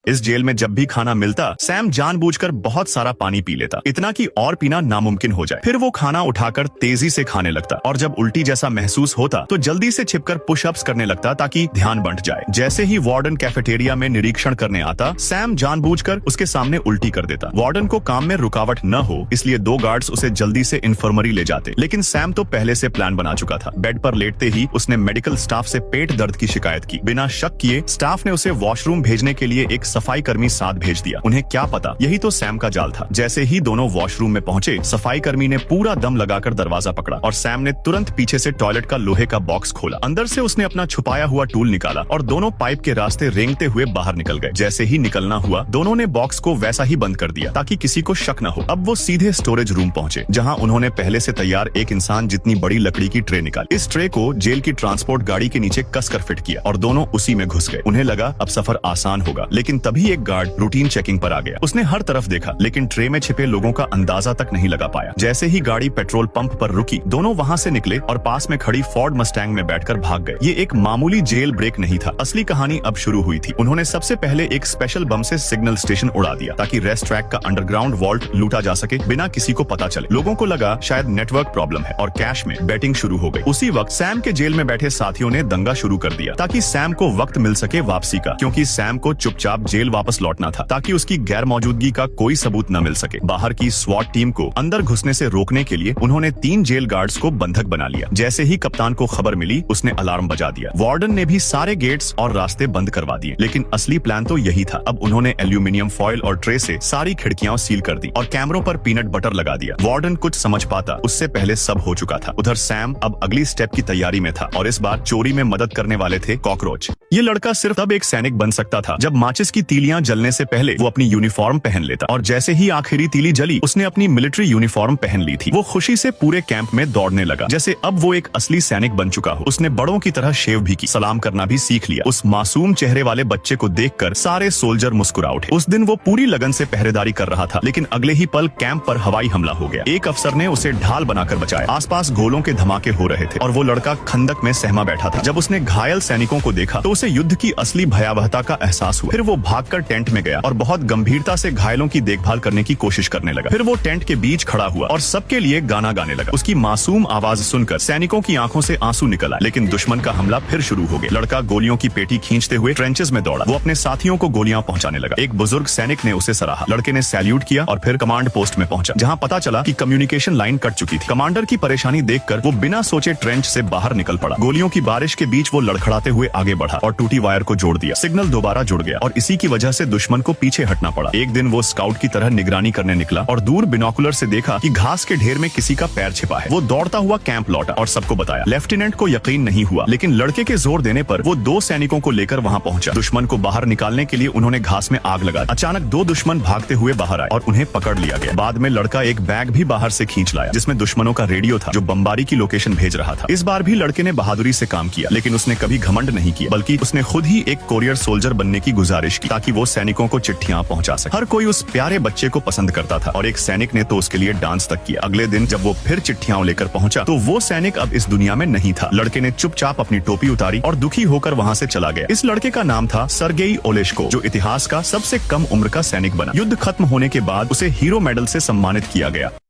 इस जेल में जब भी खाना मिलता, सैम जानबूझकर बहुत सारा पानी पी लेता, इतना कि और पीना नामुमकिन हो जाए। फिर वो खाना उठाकर तेजी से खाने लगता और जब उल्टी जैसा महसूस होता तो जल्दी से छिपकर पुशअप्स करने लगता ताकि ध्यान बंट जाए। जैसे ही वार्डन कैफेटेरिया में निरीक्षण करने आता, सैम जानबूझकर उसके सामने उल्टी कर देता। वार्डन को काम में रुकावट न हो इसलिए 2 गार्ड्स उसे जल्दी से इन्फर्मरी ले जाते, लेकिन सैम तो पहले से प्लान बना चुका था। बेड पर लेटते ही उसने मेडिकल स्टाफ से पेट दर्द की शिकायत की। बिना शक किए स्टाफ ने उसे वॉशरूम भेजने के लिए एक सफाई कर्मी साथ भेज दिया। उन्हें क्या पता यही तो सैम का जाल था। जैसे ही दोनों वॉशरूम में पहुंचे, सफाई कर्मी ने पूरा दम लगाकर दरवाजा पकड़ा और सैम ने तुरंत पीछे से टॉयलेट का लोहे का बॉक्स खोला। अंदर से उसने अपना छुपाया हुआ टूल निकाला और दोनों पाइप के रास्ते रेंगते हुए बाहर निकल गए। जैसे ही निकलना हुआ, दोनों ने बॉक्स को वैसा ही बंद कर दिया ताकि किसी को शक न हो। अब वो सीधे स्टोरेज रूम पहुंचे, जहां उन्होंने पहले से तैयार एक इंसान जितनी बड़ी लकड़ी की ट्रे निकाली। इस ट्रे को जेल की ट्रांसपोर्ट गाड़ी के नीचे कसकर फिट किया और दोनों उसी में घुस गए। उन्हें लगा अब सफर आसान होगा, लेकिन तभी एक गार्ड रूटीन चेकिंग पर आ गया। उसने हर तरफ देखा, लेकिन ट्रे में छिपे लोगों का अंदाजा तक नहीं लगा पाया। जैसे ही गाड़ी पेट्रोल पंप पर रुकी, दोनों वहां से निकले और पास में खड़ी फोर्ड मस्टैंग में बैठकर भाग गए। ये एक मामूली जेल ब्रेक नहीं था, असली कहानी अब शुरू हुई थी। उन्होंने सबसे पहले एक स्पेशल बम से सिग्नल स्टेशन उड़ा दिया ताकि रेस्ट ट्रैक का अंडरग्राउंड वॉल्ट लूटा जा सके बिना किसी को पता चले। लोगों को लगा शायद नेटवर्क प्रॉब्लम है और कैश में बेटिंग शुरू हो गई। उसी वक्त सैम के जेल में बैठे साथियों ने दंगा शुरू कर दिया ताकि सैम को वक्त मिल सके वापसी का, क्योंकि सैम को चुपचाप जेल वापस लौटना था ताकि उसकी गैर मौजूदगी का कोई सबूत न मिल सके। बाहर की स्वॉट टीम को अंदर घुसने से रोकने के लिए उन्होंने 3 जेल गार्ड्स को बंधक बना लिया। जैसे ही कप्तान को खबर मिली, उसने अलार्म बजा दिया। वार्डन ने भी सारे गेट्स और रास्ते बंद करवा दिए, लेकिन असली प्लान तो यही था। अब उन्होंने एल्यूमिनियम फॉइल और ट्रे से सारी खिड़कियां सील कर दी और कैमरों पर पीनट बटर लगा दिया। वार्डन कुछ समझ पाता, उससे पहले सब हो चुका था। उधर सैम अब अगली स्टेप की तैयारी में था और इस बार चोरी में मदद करने वाले थे कॉकरोच। ये लड़का सिर्फ तब एक सैनिक बन सकता था जब माचिस की तीलियां जलने से पहले वो अपनी यूनिफॉर्म पहन लेता, और जैसे ही आखिरी तीली जली, उसने अपनी मिलिट्री यूनिफॉर्म पहन ली थी। वो खुशी से पूरे कैंप में दौड़ने लगा जैसे अब वो एक असली सैनिक बन चुका हो। उसने बड़ों की तरह शेव भी की, सलाम करना भी सीख लिया। उस मासूम चेहरे वाले बच्चे को देखकर सारे सोल्जर मुस्कुरा उठे। उस दिन वो पूरी लगन से पहरेदारी कर रहा था, लेकिन अगले ही पल कैंप पर हवाई हमला हो गया। एक अफसर ने उसे ढाल बनाकर बचाया। आसपास गोलों के धमाके हो रहे थे और वो लड़का खंदक में सहमा बैठा था। जब उसने घायल सैनिकों को देखा तो उसे युद्ध की असली भयावहता का एहसास हुआ। फिर वो भागकर टेंट में गया और बहुत गंभीरता से घायलों की देखभाल करने की कोशिश करने लगा। फिर वो टेंट के बीच खड़ा हुआ और सबके लिए गाना गाने लगा। उसकी मासूम आवाज सुनकर सैनिकों की आंखों से आंसू निकल आए, लेकिन दुश्मन का हमला फिर शुरू हो गया। लड़का गोलियों की पेटी खींचते हुए ट्रेंचेस में दौड़ा। वो अपने साथियों को गोलियां पहुंचाने लगा। एक बुजुर्ग सैनिक ने उसे सराहा। लड़के ने सैल्यूट किया और फिर कमांड पोस्ट में पहुंचा, जहां पता चला कि कम्युनिकेशन लाइन कट चुकी थी। कमांडर की परेशानी देखकर वो बिना सोचे ट्रेंच से बाहर निकल पड़ा। गोलियों की बारिश के बीच वो लड़खड़ाते हुए आगे बढ़ा और टूटी वायर को जोड़ दिया। सिग्नल दोबारा जुड़ गया और इसी की वजह से दुश्मन को पीछे हटना पड़ा। एक दिन वो स्काउट की तरह निगरानी करने निकला और दूर बिनोकुलर से देखा कि घास के ढेर में किसी का पैर छिपा है। वो दौड़ता हुआ कैंप लौटा और सबको बताया। लेफ्टिनेंट को यकीन नहीं हुआ, लेकिन लड़के के जोर देने पर वो 2 सैनिकों को लेकर वहां पहुंचा। दुश्मन को बाहर निकालने के लिए उन्होंने घास में आग लगा दी। अचानक 2 दुश्मन भागते हुए बाहर आए और उन्हें पकड़ लिया गया। बाद में लड़का एक बैग भी बाहर से खींच लाया, जिसमें दुश्मनों का रेडियो था जो बमबारी की लोकेशन भेज रहा था। इस बार भी लड़के ने बहादुरी से काम किया, लेकिन उसने कभी घमंड नहीं किया, बल्कि उसने खुद ही एक कोरियर सोल्जर बनने की गुजारिश की ताकि वो सैनिकों को चिट्ठियां पहुंचा सके। हर कोई उस प्यारे बच्चे को पसंद करता था और एक सैनिक ने तो उसके लिए डांस तक किया। अगले दिन जब वो फिर चिट्ठियां लेकर पहुंचा तो वो सैनिक अब इस दुनिया में नहीं था। लड़के ने चुपचाप अपनी टोपी उतारी और दुखी होकर वहां से चला गया। इस लड़के का नाम था सर्गेई ओलेश्को, जो इतिहास का सबसे कम उम्र का सैनिक बना। युद्ध खत्म होने के बाद उसे हीरो मेडल से सम्मानित किया गया।